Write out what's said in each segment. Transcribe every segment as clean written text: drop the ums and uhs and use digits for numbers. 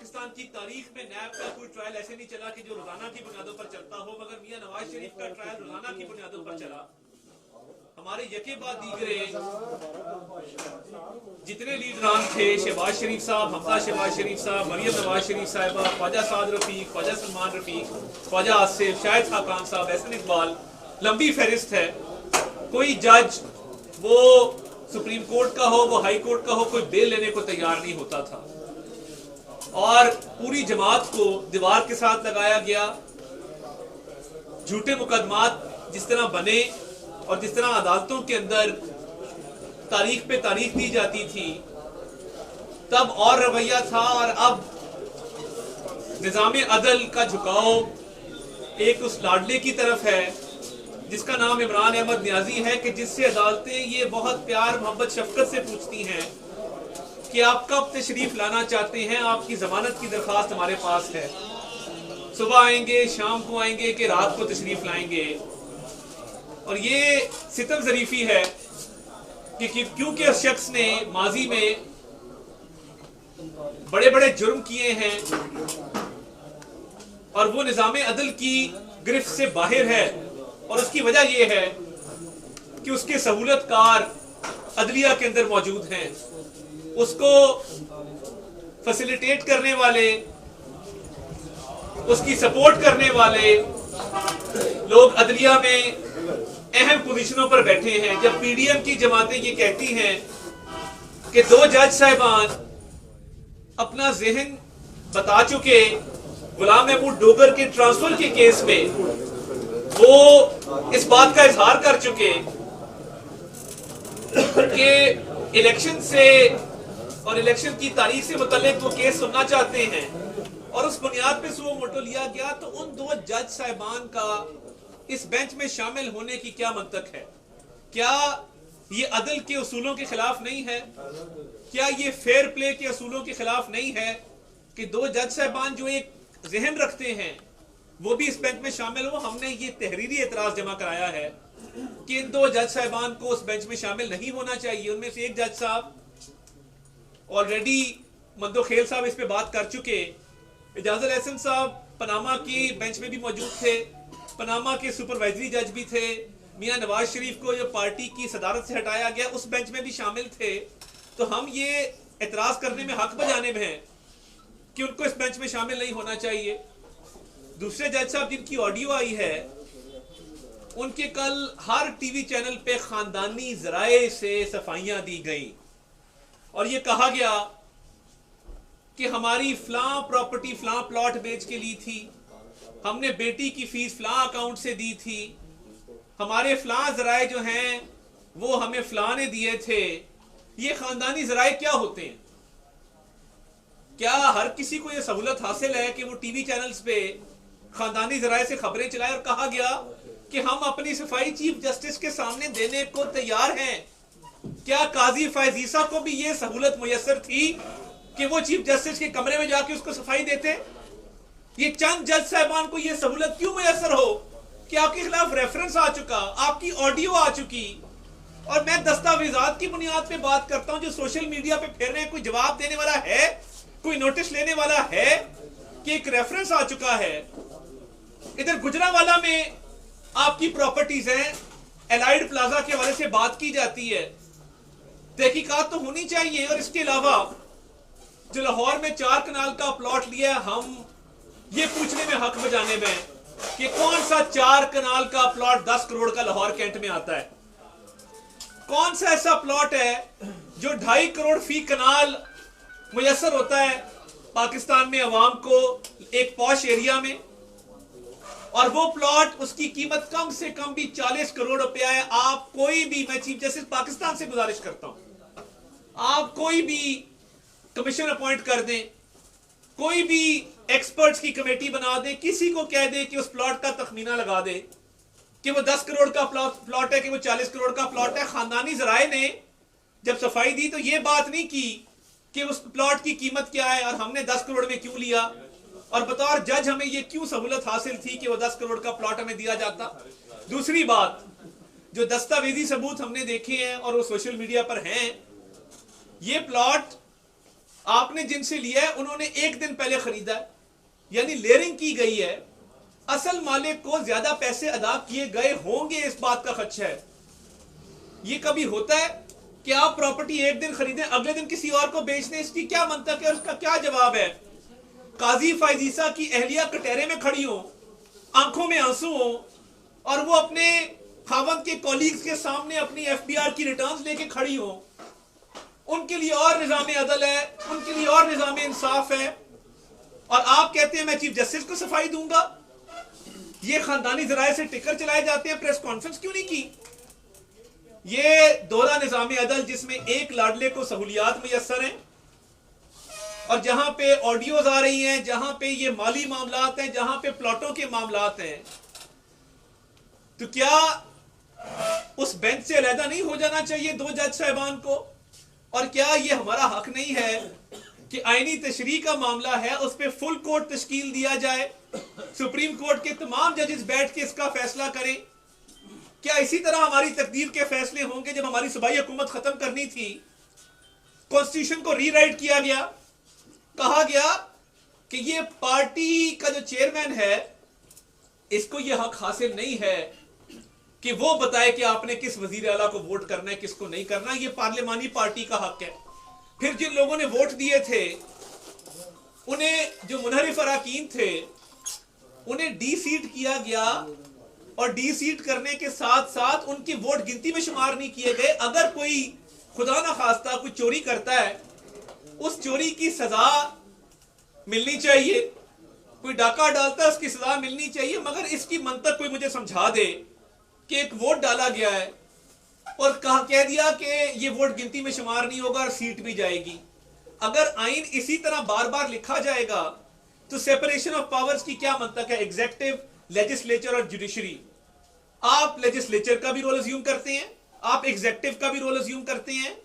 पाकिस्तान की तारीख में नैब का कोई ट्रायल ऐसे नहीं चला कि जो रोजाना की बुनियादों पर चलता हो, मगर मियां नवाज शरीफ का ट्रायल रोजाना की बुनियादों पर चला। हमारे यके बाद दीगरे जितने लीडरान थे, शहबाज शरीफ साहब, हमजा शहबाज शरीफ साहब, मरियम नवाज शरीफ साहिबा, ख्वाजा साद रफीक, ख्वाजा सलमान रफीक, ख्वाजा आसिफ, शाहिद खाकान साहब, एहसन इकबाल, लंबी फहरिस्त है। कोई जज, वो सुप्रीम कोर्ट का हो, वो हाई कोर्ट का हो, कोई बेल लेने को तैयार नहीं होता था और पूरी जमात को दीवार के साथ लगाया गया। झूठे मुकदमात जिस तरह बने और जिस तरह अदालतों के अंदर तारीख पे तारीख दी जाती थी, तब और रवैया था, और अब निजाम अदल का झुकाव एक उस लाडले की तरफ है जिसका नाम इमरान अहमद नियाजी है, कि जिससे अदालतें ये बहुत प्यार मोहब्बत शफकत से पूछती हैं कि आप कब तशरीफ लाना चाहते हैं, आपकी जमानत की दरखास्त हमारे पास है, सुबह आएंगे, शाम को आएंगे, कि रात को तशरीफ लाएंगे। और ये सितम ज़रीफी है कि क्योंकि उस शख्स ने माजी में बड़े बड़े जुर्म किए हैं और वो निजाम अदल की गिरफ्त से बाहर है, और उसकी वजह यह है कि उसके सहूलतकार अदलिया के अंदर मौजूद हैं, उसको फैसिलिटेट करने वाले, उसकी सपोर्ट करने वाले लोग अदलिया में अहम पोजीशनों पर बैठे हैं। जब पीडीएम की जमातें ये कहती हैं कि 2 जज साहिबान अपना जहन बता चुके गुलाम महमूद डोगर के ट्रांसफर के केस में, वो इस बात का इजहार कर चुके कि इलेक्शन से और इलेक्शन की तारीख से मुतल्लिक वो केस सुनना चाहते हैं, और उस बुनियाद पे सुओ मोटो लिया गया। तो उन 2 जज साहिबान का इस बेंच में शामिल होने की क्या मंतक है? क्या ये अदल के उसूलों के खिलाफ नहीं है? क्या ये फेयर प्ले के उसूलों के खिलाफ नहीं है कि 2 जज साहिबान जो एक जहन रखते हैं वो भी इस बेंच में शामिल हो? हमने ये तहरीरी एतराज जमा कराया है कि इन 2 जज साहिबान को उस बेंच में शामिल नहीं होना चाहिए। उनमें से एक जज साहब ऑलरेडी मंदो खेल साहब इस पे बात कर चुके, इजाजुल एहसन साहब पनामा की बेंच में भी मौजूद थे, पनामा के सुपरवाइजरी जज भी थे, मियां नवाज शरीफ को जो पार्टी की सदारत से हटाया गया उस बेंच में भी शामिल थे। तो हम ये एतराज करने में हक बजाने में हैं कि उनको इस बेंच में शामिल नहीं होना चाहिए। दूसरे जज साहब जिनकी ऑडियो आई है, उनके कल हर टीवी चैनल पे खानदानी जराए से सफाइयां दी गई और ये कहा गया कि हमारी फलां प्रॉपर्टी फलां प्लॉट बेच के ली थी, हमने बेटी की फीस फलां अकाउंट से दी थी, हमारे फलां जराए जो हैं वो हमें फलां ने दिए थे। ये खानदानी जराए क्या होते हैं? क्या हर किसी को यह सहूलत हासिल है कि वो टीवी चैनल्स पे खानदानी जराए से खबरें चलाए? और कहा गया कि हम अपनी सफाई चीफ जस्टिस के सामने देने को तैयार हैं। क्या काजी फैज ईसा को भी ये सहूलत मुयस्सर थी कि वो चीफ जस्टिस के कमरे में जाके उसको सफाई देते? ये चंद जज साहबान को ये सहूलत क्यों मुयस्सर हो कि आपके खिलाफ रेफरेंस आ चुका, आपकी ऑडियो आ चुकी, और मैं दस्तावेजात की बुनियाद पे बात करता हूं जो सोशल मीडिया पे फिर रहे हैं, कोई जवाब देने वाला है, कोई नोटिस लेने वाला है कि एक रेफरेंस आ चुका है। इधर गुजरांवाला में आपकी प्रॉपर्टीज हैं, एलाइड प्लाजा के हवाले से बात की जाती है, तहकीकात तो होनी चाहिए। और इसके अलावा जो लाहौर में 4 कनाल का प्लॉट लिया है, हम ये पूछने में हक बजाने में कि कौन सा 4 कनाल का प्लॉट 10 करोड़ का लाहौर कैंट में आता है? कौन सा ऐसा प्लॉट है जो 2.5 करोड़ फी कनाल मुयस्सर होता है पाकिस्तान में अवाम को एक पॉश एरिया में, और वो प्लॉट उसकी कीमत कम से कम भी 40 करोड़ रुपया है। आप कोई भी, मैं चीफ जस्टिस पाकिस्तान से गुजारिश करता हूं, आप कोई भी कमीशन अपॉइंट कर दें, कोई भी एक्सपर्ट्स की कमेटी बना दे, किसी को कह दे कि उस प्लॉट का तखमीना लगा दे कि वो 10 करोड़ का प्लॉट है कि वो 40 करोड़ का प्लॉट है। खानदानी जराए ने जब सफाई दी तो ये बात नहीं की कि उस प्लॉट की कीमत क्या है और हमने 10 करोड़ में क्यों लिया, और बतौर जज हमें ये क्यों सहूलत हासिल थी कि वो 10 करोड़ का प्लॉट हमें दिया जाता। दूसरी बात, जो दस्तावेजी सबूत हमने देखे हैं और वो सोशल मीडिया पर हैं, ये प्लॉट आपने जिनसे लिया है उन्होंने एक दिन पहले खरीदा है, यानी लेयरिंग की गई है। असल मालिक को ज्यादा पैसे अदा किए गए होंगे, इस बात का खदशा है। ये कभी होता है कि आप प्रॉपर्टी एक दिन खरीदें, अगले दिन किसी और को बेच दें, इसकी क्या मंतक है, उसका क्या जवाब है? काजी फायजीसा की अहलिया कटहरे में खड़ी हो, आंखों में आंसू हो, और वो अपने खावंद के कॉलीग्स के सामने अपनी एफबीआर की रिटर्न्स लेके खड़ी हो, उनके लिए और निजाम अदल है, उनके लिए और निजाम इंसाफ है, और आप कहते हैं मैं चीफ जस्टिस को सफाई दूंगा। ये खानदानी जराये से टिकर चलाए जाते हैं, प्रेस कॉन्फ्रेंस क्यों नहीं की? ये दोहरा निजाम अदल जिसमें एक लाडले को सहूलियात मुयस्सर हैं, और जहां पे ऑडियोज आ रही हैं, जहां पे ये माली मामलात हैं, जहां पे प्लॉटों के मामलात हैं, तो क्या उस बेंच से अलहदा नहीं हो जाना चाहिए दो जज साहिबान को? और क्या ये हमारा हक नहीं है कि आईनी तशरीह का मामला है, उस पर फुल कोर्ट तश्कील दिया जाए, सुप्रीम कोर्ट के तमाम जजेस बैठ के इसका फैसला करें? क्या इसी तरह हमारी तकदीर के फैसले होंगे? जब हमारी सूबाई हुकूमत खत्म करनी थी, कॉन्स्टिट्यूशन को रीराइट किया गया, कहा गया कि ये पार्टी का जो चेयरमैन है, इसको ये हक हासिल नहीं है कि वो बताए कि आपने किस वजीर आला को वोट करना है, किसको नहीं करना, ये पार्लिमानी पार्टी का हक है। फिर जिन लोगों ने वोट दिए थे, उन्हें जो मुनहरिफ अराकीन थे, उन्हें डी सीट किया गया, और डी सीट करने के साथ साथ उनकी वोट गिनती में शुमार नहीं किए गए। अगर कोई खुदा ना खास्ता कोई चोरी करता है, उस चोरी की सजा मिलनी चाहिए, कोई डाका डालता है उसकी सजा मिलनी चाहिए, मगर इसकी मंतक कोई मुझे समझा दे कि एक वोट डाला गया है और कह दिया कि ये वोट गिनती में शुमार नहीं होगा और सीट भी जाएगी। अगर आइन इसी तरह बार बार लिखा जाएगा तो सेपरेशन ऑफ पावर्स की क्या मंतक है? एग्जीक्यूटिव, लेजिस्लेचर और जुडिशरी। आप लेजिस्लेचर का भी रोल अज्यूम करते हैं, आप एग्जीक्यूटिव का भी रोल अज्यूम करते हैं,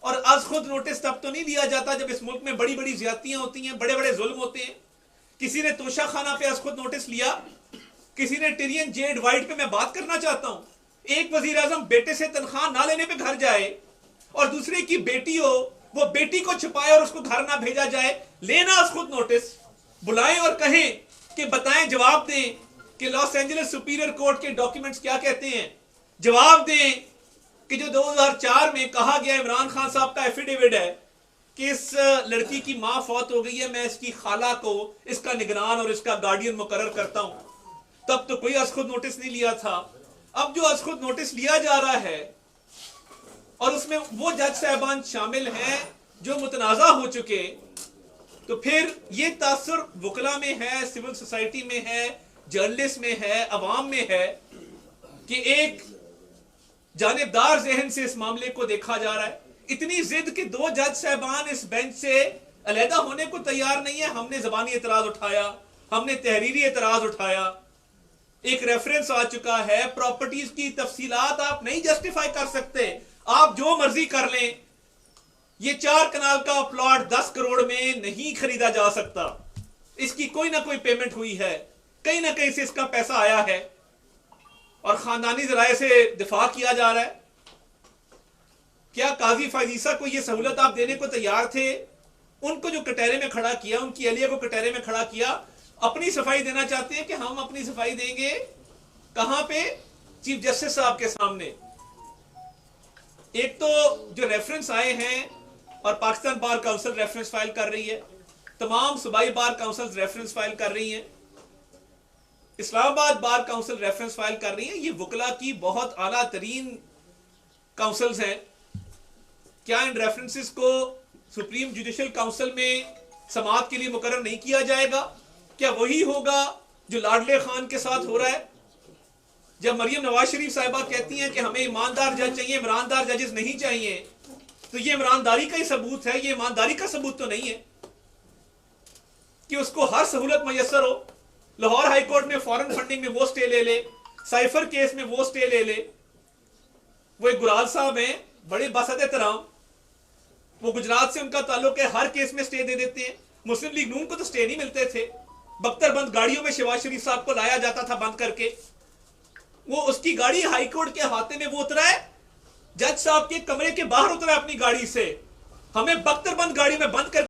और आज खुद नोटिस तब तो नहीं लिया जाता जब इस मुल्क में बड़ी बड़ी ज्यादतियां होती हैं, बड़े बड़े जुल्म होते हैं। किसी ने तोशा खाना पे आज खुद नोटिस लिया, किसी ने टिरियन जेड वाइट पे मैं बात करना चाहता हूं। एक वजीर आजम बेटे से तनख्वाह ना लेने पे घर जाए, और दूसरे की बेटी हो, वो बेटी को छुपाए और उसको घर ना भेजा जाए। लेना आज खुद नोटिस, बुलाएं और कहें कि बताएं, जवाब दें कि लॉस एंजलिस सुपीरियर कोर्ट के डॉक्यूमेंट्स क्या कहते हैं। जवाब दें कि जो 2004 में कहा गया, इमरान खान साहब का एफिडेविट है कि इस लड़की की मां फौत हो गई है, मैं इसकी खाला को इसका निगरान और इसका गार्डियन मुकर्रर करता हूं। तब तो कोई अज़ खुद नोटिस नहीं लिया था। अब जो अज़ खुद नोटिस लिया जा रहा है, और उसमें वो जज साहबान शामिल हैं जो मुतनाज़ा हो चुके, तो फिर ये तासुर वकला में है, सिविल सोसाइटी में है, जर्नलिस्ट में है, अवाम में है कि एक जानिबदार जहन से इस मामले को देखा जा रहा है। इतनी जिद कि दो जज साहबान इस बेंच से अलहदा होने को तैयार नहीं है। हमने जबानी एतराज उठाया, हमने तहरीरी एतराज उठाया, एक रेफरेंस आ चुका है। प्रॉपर्टीज की तफसीलात आप नहीं जस्टिफाई कर सकते, आप जो मर्जी कर लें। ये 4 कनाल का प्लॉट 10 करोड़ में नहीं खरीदा जा सकता, इसकी कोई ना कोई पेमेंट हुई है, कहीं ना कहीं से इसका पैसा आया है, और खानदानी जराये से दिफा किया जा रहा है। क्या काजी फायजीसा को यह सहूलत आप देने को तैयार थे? उनको जो कटहरे में खड़ा किया, उनकी अहलिया को कटहरे में खड़ा किया, अपनी सफाई देना चाहते हैं कि हम अपनी सफाई देंगे। कहां पे? चीफ जस्टिस साहब के सामने। एक तो जो रेफरेंस आए हैं, और Pakistan bar council reference file कर रही है, तमाम सूबाई बार काउंसिल रेफरेंस फाइल कर रही हैं, Islamabad bar council reference file कर रही है। ये वकला की बहुत आला तरीन काउंसिल्स हैं। क्या इन रेफरेंसेस को सुप्रीम जुडिशल काउंसिल में समाअत के लिए मुकर्रर नहीं किया जाएगा? क्या वही होगा जो लाडले खान के साथ हो रहा है? जब मरियम नवाज शरीफ साहिबा कहती हैं कि हमें ईमानदार जज चाहिए, ईमानदार जजेस नहीं चाहिए, तो ये ईमानदारी का ही सबूत है, ये ईमानदारी का सबूत तो नहीं है कि उसको हर सहूलत मैसर हो। लाहौर हाई कोर्ट में फॉरेन फंडिंग में वो स्टे ले ले, साइफर केस में वो स्टे ले ले। वो एक गुराल साहब हैं, बड़े बासत एहतराम, वो गुजरात से उनका ताल्लुक है, हर केस में स्टे दे देते हैं। मुस्लिम लीग नून को तो स्टे नहीं मिलते थे। बख्तरबंद गाड़ियों में शहबाज शरीफ साहब को लाया जाता था बंद करके, वो उसकी गाड़ी हाई कोर्ट के हाथे में वो उतरा है, जज साहब के कमरे के बाहर उतरा है अपनी गाड़ी से, हमें बख्तरबंद गाड़ी में बंद कर